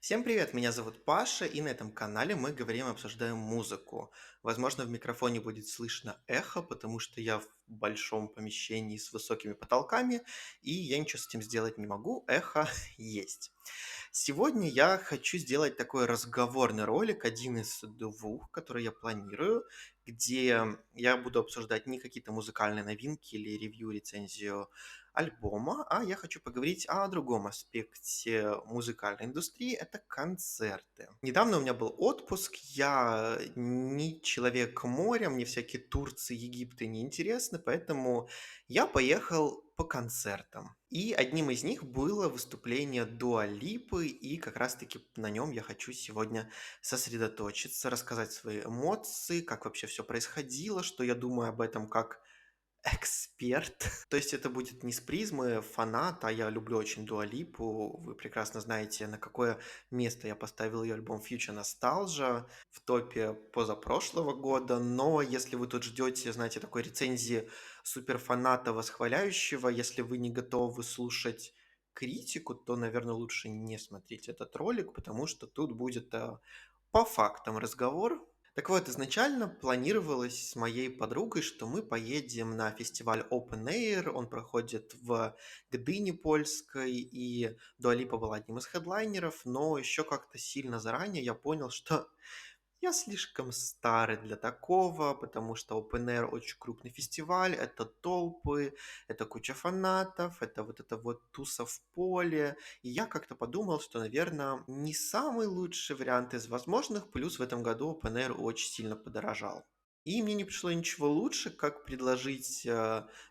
Всем привет, меня зовут Паша, и на этом канале мы говорим и обсуждаем музыку. Возможно, в микрофоне будет слышно эхо, потому что я в большом помещении с высокими потолками, и я ничего с этим сделать не могу, эхо есть. Сегодня я хочу сделать такой разговорный ролик, один из двух, который я планирую, где я буду обсуждать не какие-то музыкальные новинки или ревью, рецензию альбома, а я хочу поговорить о другом аспекте музыкальной индустрии– это концерты. Недавно у меня был отпуск, я не человек моря, мне всякие Турции, Египты не интересны, поэтому я поехал по концертам. И одним из них было выступление Дуа Липы, и как раз-таки на нем я хочу сегодня сосредоточиться, рассказать свои эмоции, как вообще все происходило, что я думаю об этом как эксперт. То есть это будет не с призмы фаната, а я люблю очень Дуа Липу. Вы прекрасно знаете, на какое место я поставил ее альбом Future Nostalgia в топе позапрошлого года. Но если вы тут ждете, знаете, такой рецензии суперфаната восхваляющего, если вы не готовы слушать критику, то, наверное, лучше не смотреть этот ролик, потому что тут будет по фактам разговор. Так вот, изначально планировалось с моей подругой, что мы поедем на фестиваль Open Air, он проходит в Гдыне польской, и Дуа Липа была одним из хедлайнеров, но еще как-то сильно заранее я понял, что я слишком старый для такого, потому что Open Air очень крупный фестиваль, это толпы, это куча фанатов, это вот это вот туса в поле. И я как-то подумал, что, наверное, не самый лучший вариант из возможных, плюс в этом году Open Air очень сильно подорожал. И мне не пришло ничего лучше, как предложить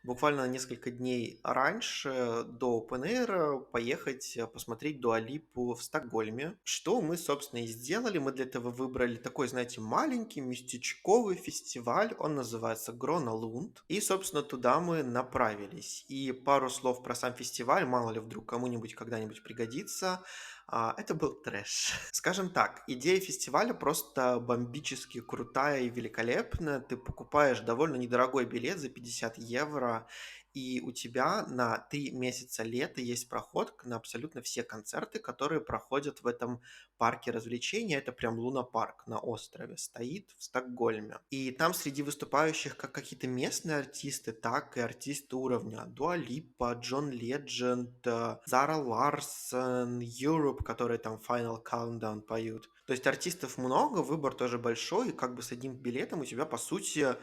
буквально на несколько дней раньше до Open Air поехать посмотреть Дуа Липу в Стокгольме. Что мы, собственно, и сделали. Мы для этого выбрали такой, знаете, маленький местечковый фестиваль. Он называется Грона Лунд. И, собственно, туда мы направились. И пару слов про сам фестиваль, мало ли вдруг кому-нибудь когда-нибудь пригодится. Это был трэш. Скажем так, идея фестиваля просто бомбически крутая и великолепная. Ты покупаешь довольно недорогой билет за 50 евро, и у тебя на 3 месяца лета есть проход на абсолютно все концерты, которые проходят в этом парке развлечений. Это прям Луна-парк на острове стоит в Стокгольме. И там среди выступающих как какие-то местные артисты, так и артисты уровня Дуа Липа, Джон Ледженд, Зара Ларсон, Europe, которые там Final Countdown поют. То есть артистов много, выбор тоже большой, и как бы с одним билетом у тебя, по сути,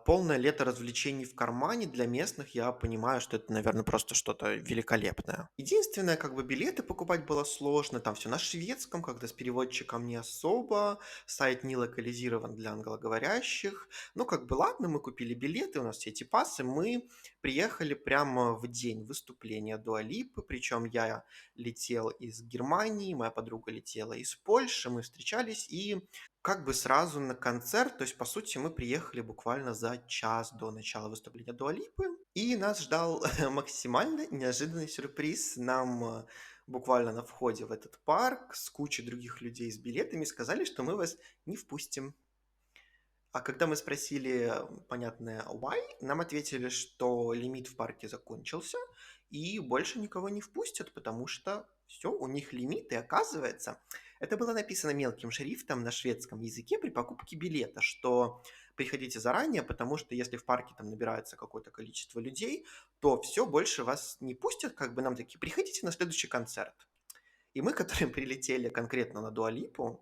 полное лето развлечений в кармане. Для местных я понимаю, что это, наверное, просто что-то великолепное. Единственное, как бы билеты покупать было сложно, там все на шведском, когда с переводчиком не особо, сайт не локализирован для англоговорящих. Ну, как бы ладно, мы купили билеты, у нас все эти пассы, мы приехали прямо в день выступления Дуа Липы, причем я летел из Германии, моя подруга летела из Польши, мы встречались и как бы сразу на концерт, то есть, по сути, мы приехали буквально за час до начала выступления Дуа Липы, и нас ждал максимально неожиданный сюрприз. Нам буквально на входе в этот парк с кучей других людей с билетами сказали, что мы вас не впустим. А когда мы спросили, понятное why, нам ответили, что лимит в парке закончился и больше никого не впустят, потому что все, у них лимит, и оказывается, это было написано мелким шрифтом на шведском языке при покупке билета, что приходите заранее, потому что если в парке там набирается какое-то количество людей, то все, больше вас не пустят, как бы нам такие, приходите на следующий концерт. И мы, которые прилетели конкретно на Дуалипу,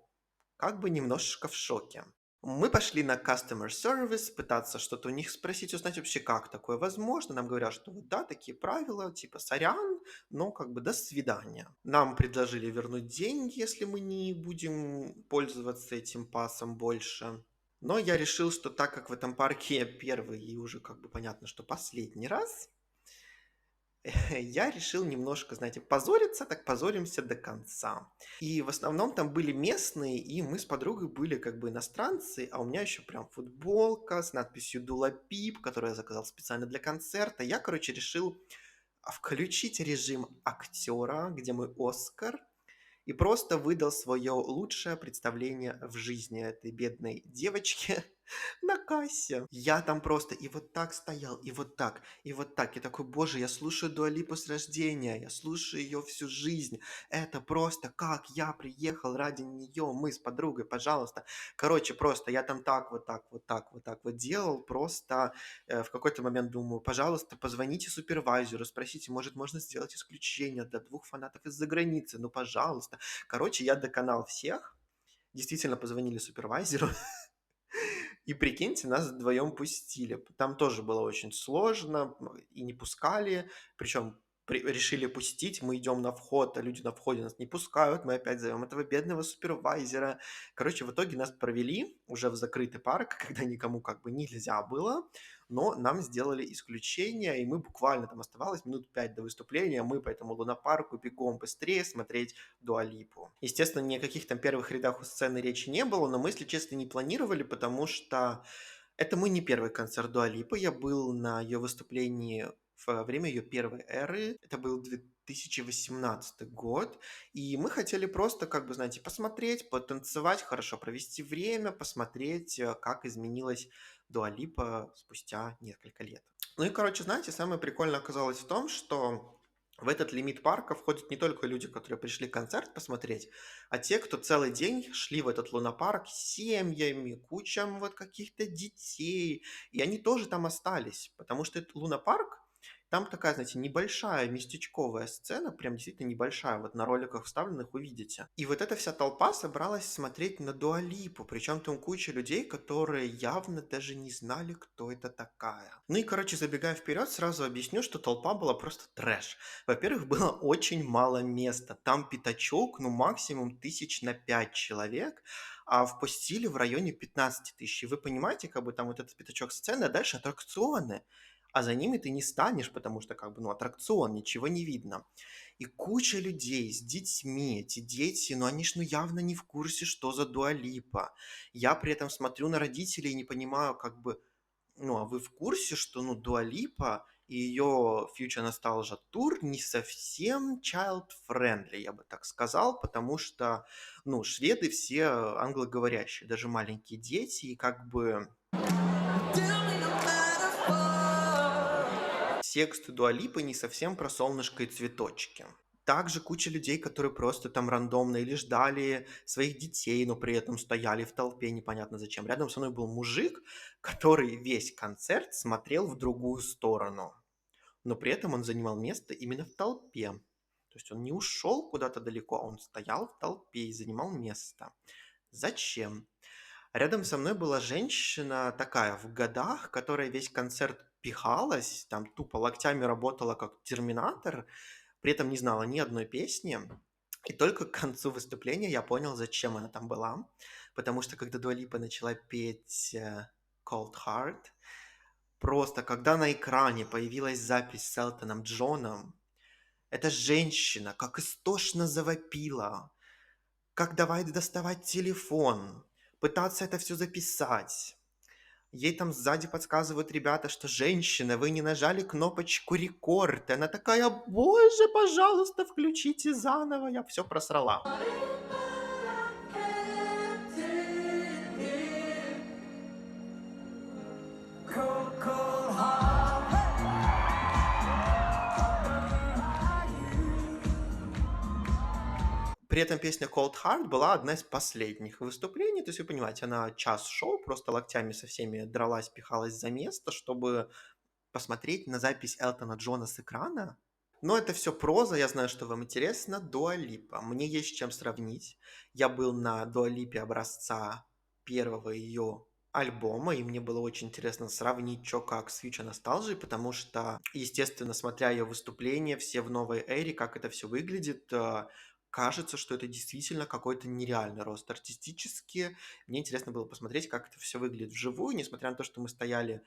как бы немножечко в шоке. Мы пошли на customer service, пытаться что-то у них спросить, узнать вообще, как такое возможно. Нам говорят, что вот да, такие правила, типа сорян, но как бы до свидания. Нам предложили вернуть деньги, если мы не будем пользоваться этим пасом больше. Но я решил, что так как в этом парке я первый и уже как бы понятно, что последний раз, я решил немножко, знаете, позориться, так позоримся до конца. И в основном там были местные, и мы с подругой были как бы иностранцы, а у меня еще прям футболка с надписью Дула Пип, которую я заказал специально для концерта. Я, короче, решил включить режим актера, где мой Оскар, и просто выдал свое лучшее представление в жизни этой бедной девочки. на кассе. Я там просто и вот так стоял, и вот так, и вот так. И такой, боже, я слушаю Дуа Липу с рождения, я слушаю ее всю жизнь. Это просто как я приехал ради нее, мы с подругой, пожалуйста. Короче, просто я там так, вот так, вот так, вот так вот делал. Просто в какой-то момент думаю, пожалуйста, позвоните супервайзеру, спросите, может, можно сделать исключение для двух фанатов из-за границы, ну, пожалуйста. Короче, я доконал всех. Действительно позвонили супервайзеру, и прикиньте, нас вдвоем пустили. Там тоже было очень сложно, и не пускали. Причем решили пустить, мы идем на вход, а люди на входе нас не пускают, мы опять зовем этого бедного супервайзера. Короче, в итоге нас провели уже в закрытый парк, когда никому как бы нельзя было, но нам сделали исключение, и мы буквально там оставалось минут 5 до выступления, мы по этому лунопарку бегом быстрее смотреть Дуа Липу. Естественно, ни о каких там первых рядах у сцены речи не было, но мы, если честно, не планировали, потому что это мой не первый концерт Дуа Липы. Я был на ее выступлении во время ее первой эры. Это был 2018 год. И мы хотели просто, как бы, знаете, посмотреть, потанцевать, хорошо провести время, посмотреть, как изменилась Дуа Липа спустя несколько лет. Ну и, короче, знаете, самое прикольное оказалось в том, что в этот лимит парка входят не только люди, которые пришли концерт посмотреть, а те, кто целый день шли в этот лунопарк с семьями, кучам вот каких-то детей, и они тоже там остались, потому что этот лунопарк, там такая, знаете, небольшая местечковая сцена, прям действительно небольшая, вот на роликах вставленных увидите. И вот эта вся толпа собралась смотреть на Дуа Липу, причем там куча людей, которые явно даже не знали, кто это такая. Ну и, короче, забегая вперед, сразу объясню, что толпа была просто трэш. Во-первых, было очень мало места. Там пятачок, ну, максимум 5 человек, а впустили в районе 15 тысяч. И вы понимаете, как бы там вот этот пятачок сцены, а дальше аттракционы. А за ними ты не станешь, потому что, как бы, ну, аттракцион, ничего не видно. И куча людей с детьми, эти дети, ну, они ж, ну, явно не в курсе, что за Дуа Липа. Я при этом смотрю на родителей и не понимаю, как бы, ну, а вы в курсе, что, ну, Дуа Липа и ее Future Nostalgia Tour не совсем child-friendly, я бы так сказал, потому что, ну, шведы все англоговорящие, даже маленькие дети, и как бы текст Дуа Липы не совсем про солнышко и цветочки. Также куча людей, которые просто там рандомно или ждали своих детей, но при этом стояли в толпе непонятно зачем. Рядом со мной был мужик, который весь концерт смотрел в другую сторону, но при этом он занимал место именно в толпе. То есть он не ушел куда-то далеко, а он стоял в толпе и занимал место. Зачем? Рядом со мной была женщина такая в годах, которая весь концерт пихалась, там тупо локтями работала как терминатор, при этом не знала ни одной песни. И только к концу выступления я понял, зачем она там была. Потому что когда Дуа Липа начала петь Cold Heart, просто когда на экране появилась запись с Элтоном Джоном, эта женщина как истошно завопила, как давай доставать телефон, пытаться это все записать. Ей там сзади подсказывают ребята, что женщина, вы не нажали кнопочку рекорд. И она такая, боже, пожалуйста, включите заново. Я все просрала. При этом песня Cold Heart была одна из последних выступлений. То есть вы понимаете, она час шоу, просто локтями со всеми дралась, пихалась за место, чтобы посмотреть на запись Элтона Джона с экрана. Но это все проза, я знаю, что вам интересно. Дуа Липа. Мне есть с чем сравнить. Я был на Дуа Липе образца первого ее альбома, и мне было очень интересно сравнить, чё как с Future Nostalgia, потому что, естественно, смотря ее выступления, все в новой эре, как это все выглядит, кажется, что это действительно какой-то нереальный рост артистически. Мне интересно было посмотреть, как это все выглядит вживую, несмотря на то, что мы стояли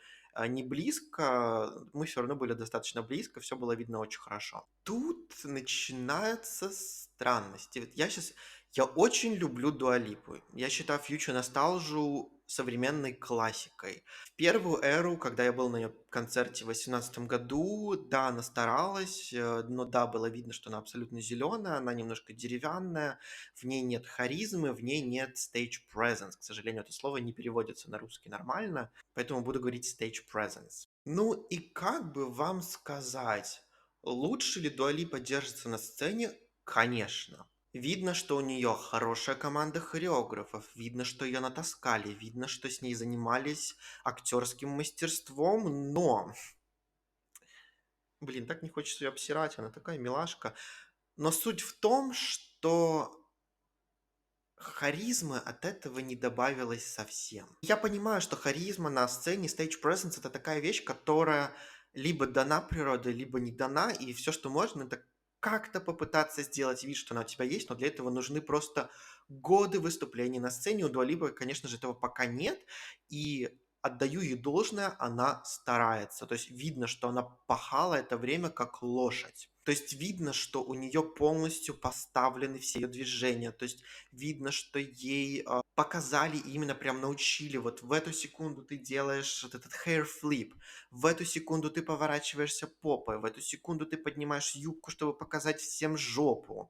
не близко, мы все равно были достаточно близко, все было видно очень хорошо. Тут начинаются странности. Вот я очень люблю Дуа Липу. Я считаю Future Nostalgia современной классикой. В первую эру, когда я был на ее концерте в 2018 году, да, она старалась, но да, было видно, что она абсолютно зеленая, она немножко деревянная, в ней нет харизмы, в ней нет stage presence. К сожалению, это слово не переводится на русский нормально, поэтому буду говорить stage presence. Ну и как бы вам сказать, лучше ли Дуа Липа держится на сцене? Конечно. Видно, что у нее хорошая команда хореографов, видно, что ее натаскали, видно, что с ней занимались актерским мастерством, но, блин, так не хочется ее обсирать, она такая милашка. Но суть в том, что харизмы от этого не добавилось совсем. Я понимаю, что харизма на сцене, stage presence — это такая вещь, которая либо дана природой, либо не дана, и все, что можно, это как-то попытаться сделать вид, что она у тебя есть, но для этого нужны просто годы выступлений на сцене. У Дуа Липы, конечно же, этого пока нет, и отдаю ей должное, она старается. То есть видно, что она пахала это время как лошадь. То есть видно, что у нее полностью поставлены все ее движения. То есть видно, что ей показали и именно прям научили. Вот в эту секунду ты делаешь вот этот hair flip, в эту секунду ты поворачиваешься попой, в эту секунду ты поднимаешь юбку, чтобы показать всем жопу.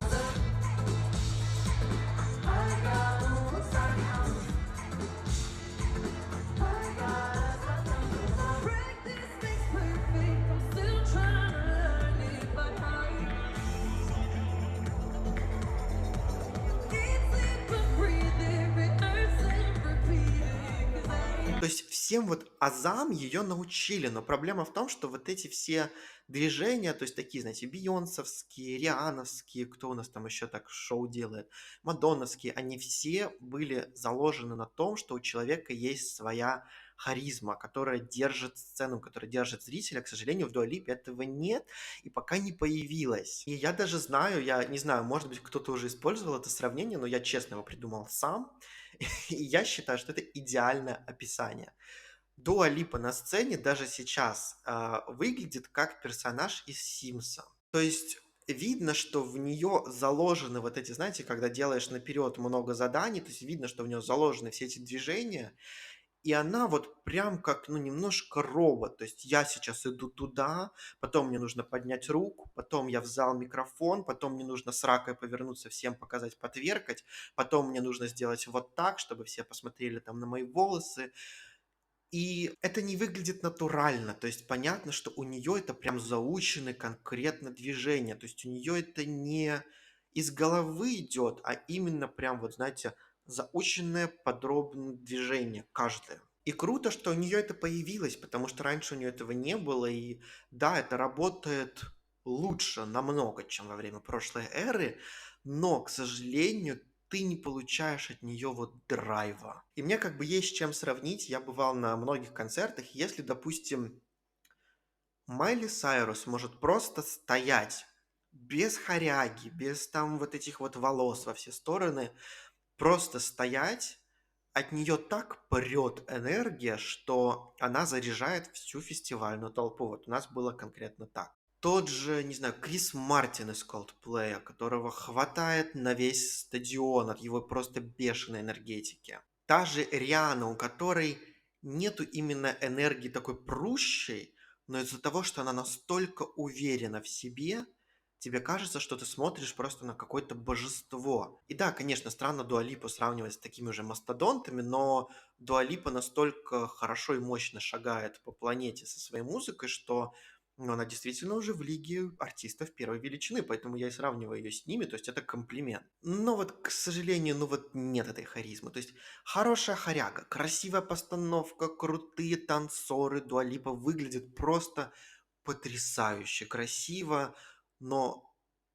То есть всем вот азам ее научили, но проблема в том, что вот эти все движения, то есть такие, знаете, бейонсовские, риановские, кто у нас там еще так шоу делает, мадонновские, они все были заложены на том, что у человека есть своя харизма, которая держит сцену, которая держит зрителя. К сожалению, в Дуа Липе этого нет и пока не появилось. И я даже знаю, я не знаю, может быть, кто-то уже использовал это сравнение, но я честно его придумал сам. И я считаю, что это идеальное описание. Дуа Липа на сцене даже сейчас выглядит как персонаж из Симса. То есть видно, что в нее заложены вот эти, знаете, когда делаешь наперед много заданий, то есть видно, что в нее заложены все эти движения, и она вот прям как, ну, немножко робот. То есть я сейчас иду туда, потом мне нужно поднять руку, потом я взял микрофон, потом мне нужно с ракой повернуться, всем показать, потверкать, потом мне нужно сделать вот так, чтобы все посмотрели там на мои волосы. И это не выглядит натурально. То есть понятно, что у нее это прям заучены конкретно движения. То есть у нее это не из головы идет, а именно прям вот, знаете, заученное подробное движение каждое. И круто, что у нее это появилось, потому что раньше у нее этого не было. И да, это работает лучше намного, чем во время прошлой эры, но, к сожалению, ты не получаешь от нее вот драйва. И мне как бы есть с чем сравнить. Я бывал на многих концертах. Если, допустим, Майли Сайрус может просто стоять без хоряги, без там вот этих вот волос во все стороны, просто стоять, от нее так прет энергия, что она заряжает всю фестивальную толпу. Вот у нас было конкретно так. Тот же, не знаю, Крис Мартин из Coldplay, которого хватает на весь стадион от его просто бешеной энергетики. Та же Риана, у которой нету именно энергии такой прущей, но из-за того, что она настолько уверена в себе, тебе кажется, что ты смотришь просто на какое-то божество. И да, конечно, странно Дуа Липу сравнивать с такими же мастодонтами, но Дуа Липа настолько хорошо и мощно шагает по планете со своей музыкой, что ну, она действительно уже в лиге артистов первой величины, поэтому я и сравниваю ее с ними, то есть это комплимент. Но вот, к сожалению, ну вот нет этой харизмы. То есть хорошая хоряга, красивая постановка, крутые танцоры, Дуа Липа выглядит просто потрясающе красиво, но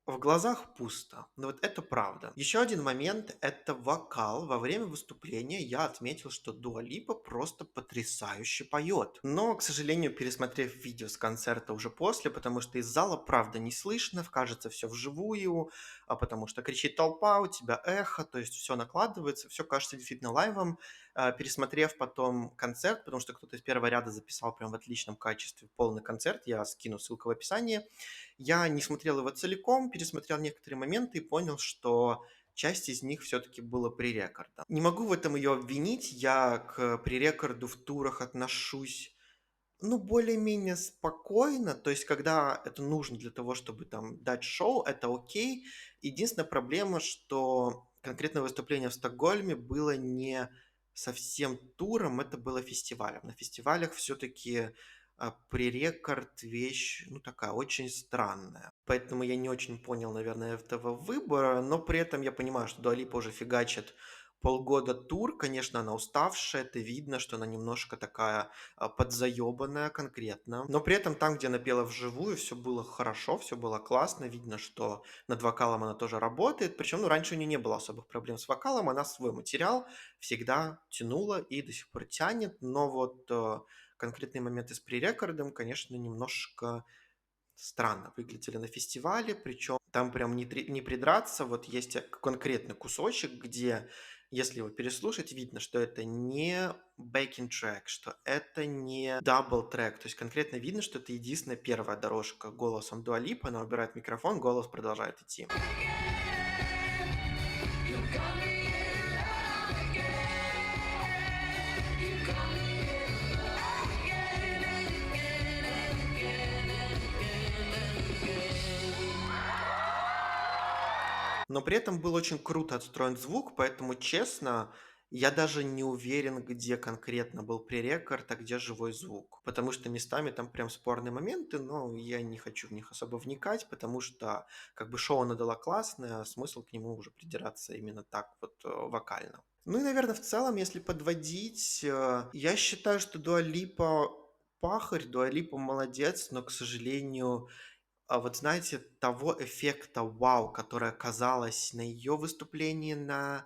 в глазах пусто. Но вот это правда. Еще один момент — это вокал. Во время выступления я отметил, что Дуа Липа просто потрясающе поет. Но, к сожалению, пересмотрев видео с концерта уже после, потому что из зала правда не слышно, кажется все вживую, а потому что кричит толпа, у тебя эхо, то есть все накладывается, все кажется действительно лайвом. Пересмотрев потом концерт, потому что кто-то из первого ряда записал прям в отличном качестве полный концерт, я скину ссылку в описании, я не смотрел его целиком, пересмотрел некоторые моменты и понял, что часть из них все-таки было пререкордом. Не могу в этом ее обвинить, я к пререкорду в турах отношусь ну, более-менее спокойно. То есть, когда это нужно для того, чтобы там дать шоу, это окей. Единственная проблема, что конкретное выступление в Стокгольме было не совсем туром, это было фестивалем. На фестивалях все-таки пререкорд вещь, ну, такая очень странная. Поэтому я не очень понял, наверное, этого выбора, но при этом я понимаю, что Дуа Липа уже фигачит полгода тур. Конечно, она уставшая, это видно, что она немножко такая подзаебанная конкретно. Но при этом там, где она пела вживую, все было хорошо, все было классно. Видно, что над вокалом она тоже работает. Причем, ну, раньше у нее не было особых проблем с вокалом. Она свой материал всегда тянула и до сих пор тянет. Но вот конкретные моменты с пререкордом, конечно, немножко странно выглядели на фестивале, причем там прям не придраться. Вот есть конкретный кусочек, где, если его переслушать, видно, что это не backing track, что это не double трек. То есть конкретно видно, что это единственная первая дорожка голосом Дуа Липы. Она убирает микрофон, голос продолжает идти. Но при этом был очень круто отстроен звук, поэтому, честно, я даже не уверен, где конкретно был пререкорд, а где живой звук. Потому что местами там прям спорные моменты, но я не хочу в них особо вникать, потому что как бы шоу она дала классное, а смысл к нему уже придираться именно так вот вокально. Ну и, наверное, в целом, если подводить, я считаю, что Дуа Липа пахарь, Дуа Липа молодец, но, к сожалению, вот знаете, того эффекта вау, которое оказалось на ее выступлении на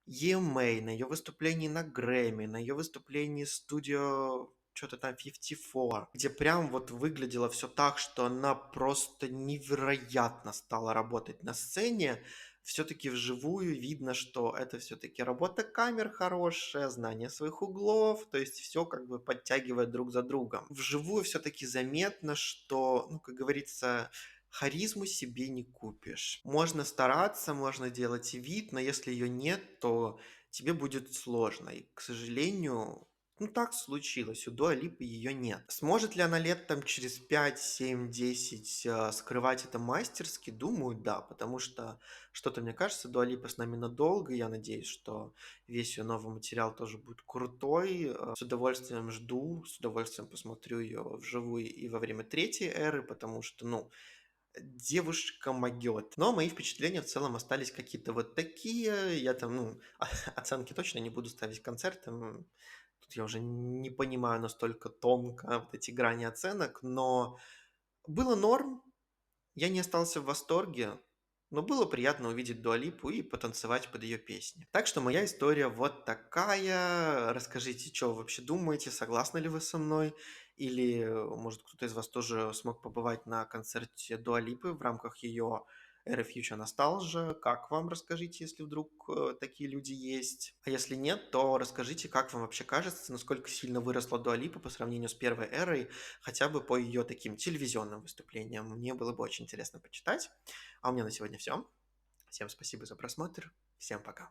EMA, на ее выступлении на Грэмми, на ее выступлении студио что-то там 54, где прям вот выглядело все так, что она просто невероятно стала работать на сцене. Все-таки вживую видно, что это все-таки работа камер хорошая, знание своих углов, то есть все как бы подтягивает друг за другом. Вживую все-таки заметно, что, ну, как говорится, харизму себе не купишь. Можно стараться, можно делать вид, но если ее нет, то тебе будет сложно. И, к сожалению, ну так случилось, у Дуа Липы ее нет. Сможет ли она лет там через 5, 7, 10 скрывать это мастерски? Думаю, да, потому что что-то, мне кажется, Дуа Липа с нами надолго, и я надеюсь, что весь ее новый материал тоже будет крутой. С удовольствием жду, с удовольствием посмотрю ее вживую и во время третьей эры, потому что, ну, девушка могет. Но мои впечатления в целом остались какие-то вот такие. Я там, ну, оценки точно не буду ставить концертам. Тут я уже не понимаю настолько тонко вот эти грани оценок, но было норм, я не остался в восторге, но было приятно увидеть Дуа Липу и потанцевать под ее песни. Так что моя история вот такая. Расскажите, что вы вообще думаете, согласны ли вы со мной? Или, может, кто-то из вас тоже смог побывать на концерте Дуа Липы в рамках ее Era Future Nostalgia? Как вам, расскажите, если вдруг такие люди есть? А если нет, то расскажите, как вам вообще кажется, насколько сильно выросла Дуа Липа по сравнению с первой эрой, хотя бы по ее таким телевизионным выступлениям. Мне было бы очень интересно почитать. А у меня на сегодня все. Всем спасибо за просмотр. Всем пока.